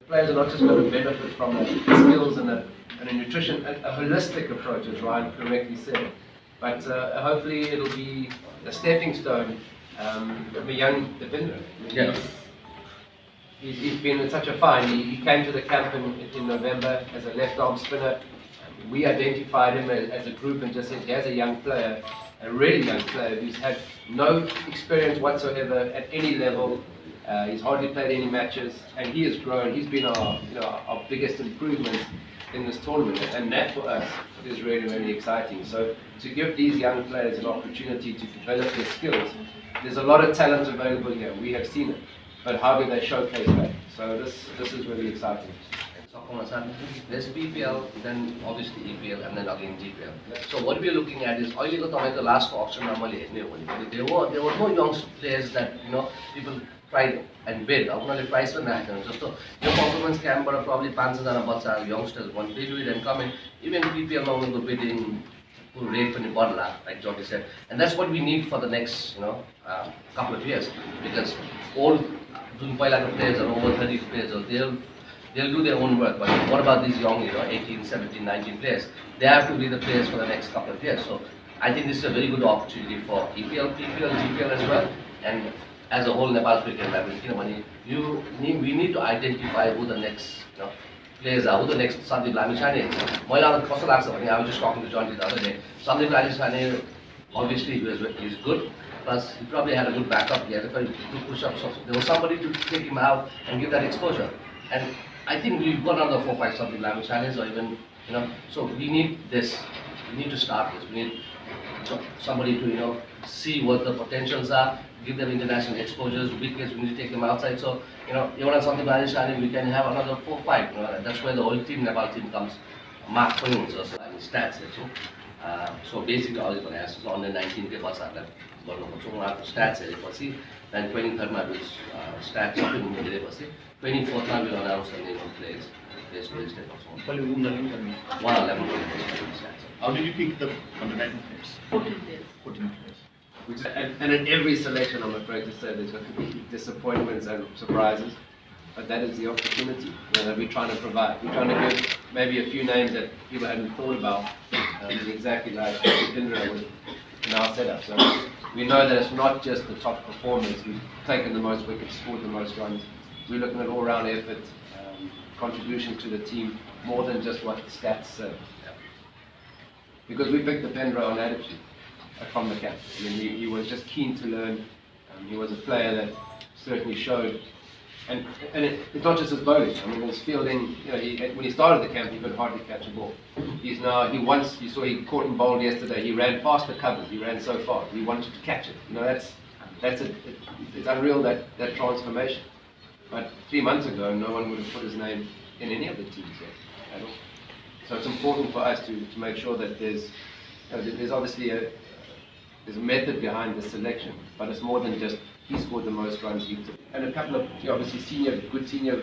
Players are not just going to benefit from the skills and a nutrition, a holistic approach, as Ryan correctly said. But hopefully it'll be a stepping stone of a young defender. Yeah. He's been in such a find. He came to the camp in November as a left arm spinner. We identified him as a group and just said, here's a young player, a really young player who's had no experience whatsoever at any level. He's hardly played any matches, and he has grown. He's been our biggest improvement in this tournament, and that for us is really, really exciting. So to give these young players an opportunity to develop their skills, there's a lot of talent available here. We have seen it, but how do they showcase that? So this is really exciting. There's PPL, then obviously EPL, and then again GPL. So what we're looking at is, अहिले the last auction normally there were no young players that people tried and bid. उनीहरूले price पनि राखेको हुन्छ जस्तो यो performance campबाट probably 500 जना बच्चाहरू youngsters want they do it and come in. Even PPL मा उनीहरूको bidding rate पनि बढ्ला, like Jody said, and that's what we need for the next couple of years, because all जुन पहिलाको players are over 30 players, they'll do their own work, but what about these young 18, 17, 19 players? They have to be the players for the next couple of years. So I think this is a very good opportunity for EPL, PPL, GPL as well, and as a whole Nepal cricket level. We need to identify who the next players are, who the next Sandeep Lamichhane is. I was just talking to John the other day. Sandeep Lamichhane, obviously he's good, plus he probably had a good backup. He had to push-ups. So there was somebody to take him out and give that exposure. And I think we've got another 4 or 5 Sandeep Lamichhanes, or even so we need this. We need to start this. We need somebody to see what the potentials are, give them international exposures. Wickets, we need to take them outside. So even on Sandeep Lamichhane, we can have another 4 or 5. That's where the whole team, Nepal team, comes. Mark points also, stats. So basically, all it has is under 19 के बच्चाहरूलाई गर्नुपर्छ उहाँहरूको stats हेरेपछि, then 23rd मा stats सबै हेरेपछि 24th मा we'll announce the name of players. How did you pick the under 19 players? 14 players. 14 players. And in every selection, I'm afraid to say, there's going to be disappointments and surprises. But that is the opportunity that we're trying to provide. We're trying to give maybe a few names that people hadn't thought about, exactly like Indra was in our setup. So we know that it's not just the top performers who've taken the most wickets, scored the most runs. We're looking at all-round effort, contribution to the team, more than just what the stats say. Because we picked Dipendra on attitude from the camp. I mean, he was just keen to learn. He was a player that certainly showed. And it's not just his bowling. I mean, his fielding. When he started the camp, he could hardly catch a ball. You saw he caught and bowled yesterday. He ran past the covers. He ran so far. He wanted to catch it. It's unreal that transformation. But 3 months ago, no one would have put his name in any of the teams yet at all. So it's important for us to make sure that there's obviously there's a method behind the selection, but it's more than just he scored the most runs. And a couple of obviously good senior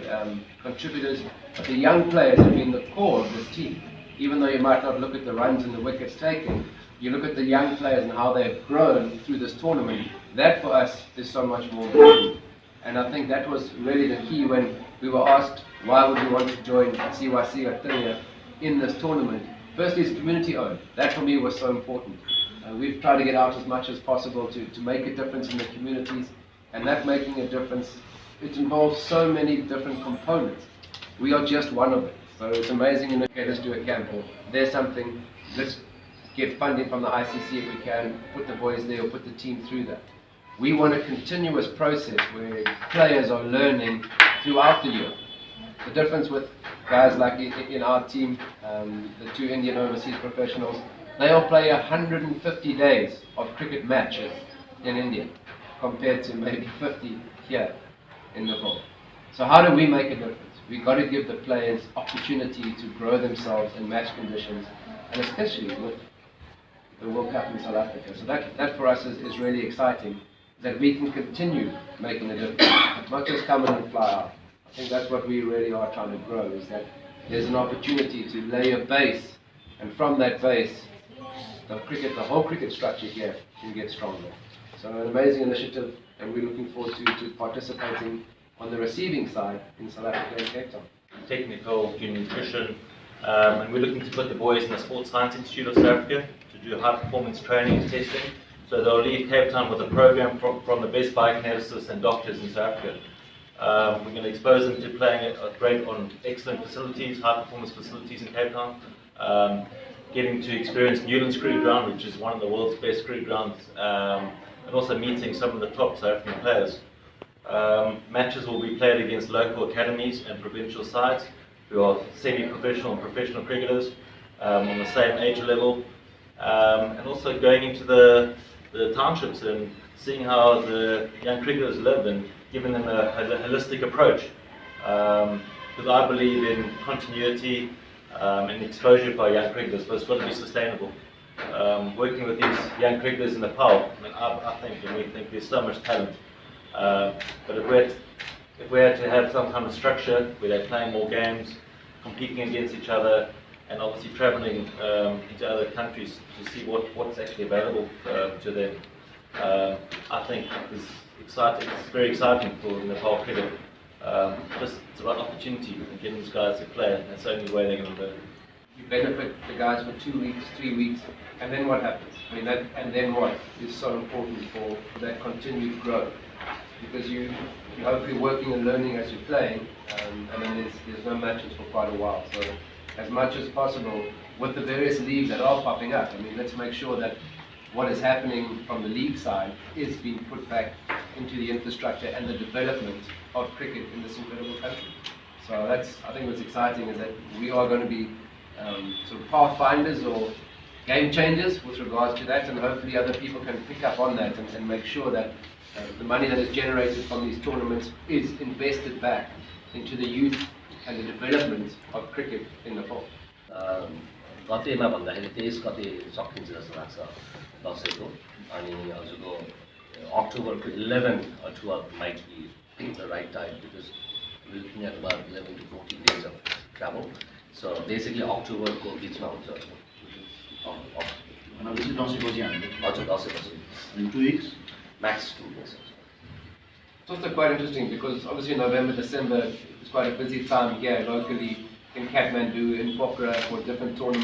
contributors, but the young players have been the core of this team. Even though you might not look at the runs and the wickets taken, you look at the young players and how they've grown through this tournament. That for us is so much more important. And I think that was really the key when we were asked why would we want to join CYC or Trinia in this tournament. Firstly, it's community owned. That for me was so important. We've tried to get out as much as possible to make a difference in the communities, and that making a difference, it involves so many different components. We are just one of it. So it's amazing, okay, let's do a camp, or there's something, let's get funding from the ICC if we can, put the boys there or put the team through that. We want a continuous process where players are learning throughout the year. The difference with guys like in our team, the 2 Indian overseas professionals, they all play 150 days of cricket matches in India, compared to maybe 50 here in Nepal. So how do we make a difference? We've got to give the players opportunity to grow themselves in match conditions, and especially with the World Cup in South Africa. So that for us is really exciting, that we can continue making a difference, not just come in and fly out. I think that's what we really are trying to grow, is that there's an opportunity to lay a base, and from that base, the whole cricket structure here can get stronger. So an amazing initiative, and we're looking forward to participating on the receiving side in South Africa and Cape Town. Technical, junior nutrition, and we're looking to put the boys in the Sports Science Institute of South Africa to do high performance training and testing. So they'll leave Cape Town with a program from the best biokineticists and doctors in South Africa. We're going to expose them to playing great on excellent facilities, high performance facilities in Cape Town. Getting to experience Newlands Cricket Ground, which is one of the world's best cricket grounds, and also meeting some of the top South African players. Matches will be played against local academies and provincial sides who are semi-professional and professional cricketers on the same age level, and also going into the townships and seeing how the young cricketers live and giving them a holistic approach. Because I believe in continuity and exposure for young cricketers, but it's got to be sustainable. Working with these young cricketers in the PAL, I think and we think there's so much talent. But if we had to have some kind of structure where they're playing more games, competing against each other, and obviously travelling into other countries to see what's actually available to them, I think is exciting. It's very exciting for Nepal cricket. Just it's the right opportunity and getting these guys to play, and that's the only way they're going to learn. You benefit the guys for 2 weeks, 3 weeks, and then what happens? I mean, that and then what is so important for that continued growth, because you're hopefully working and learning as you're playing, and then there's no matches for quite a while. So as much as possible with the various leagues that are popping up, I mean, let's make sure that what is happening from the league side is being put back into the infrastructure and the development of cricket in this incredible country. So that's, I think what's exciting is that we are going to be sort of pathfinders or game changers with regards to that, and hopefully other people can pick up on that and make sure that the money that is generated from these tournaments is invested back into the youth and the development of cricket in Nepal. गतेमा भन्दाखेरि 23 गते सकिन्छ जस्तो लाग्छ दसैँको, अनि हजुरको अक्टोबरको 11 or 12 might be the right time, because we're looking at about 11 to 14 days of travel. So basically अक्टोबरको बिचमा हुन्छ भनेपछि दसैँपछि हामीले हजुर दसैँपछि in 2 weeks. max 2 days. It's also quite interesting because obviously November, December is quite a busy time here locally in Kathmandu, in Pokhara for different tournaments.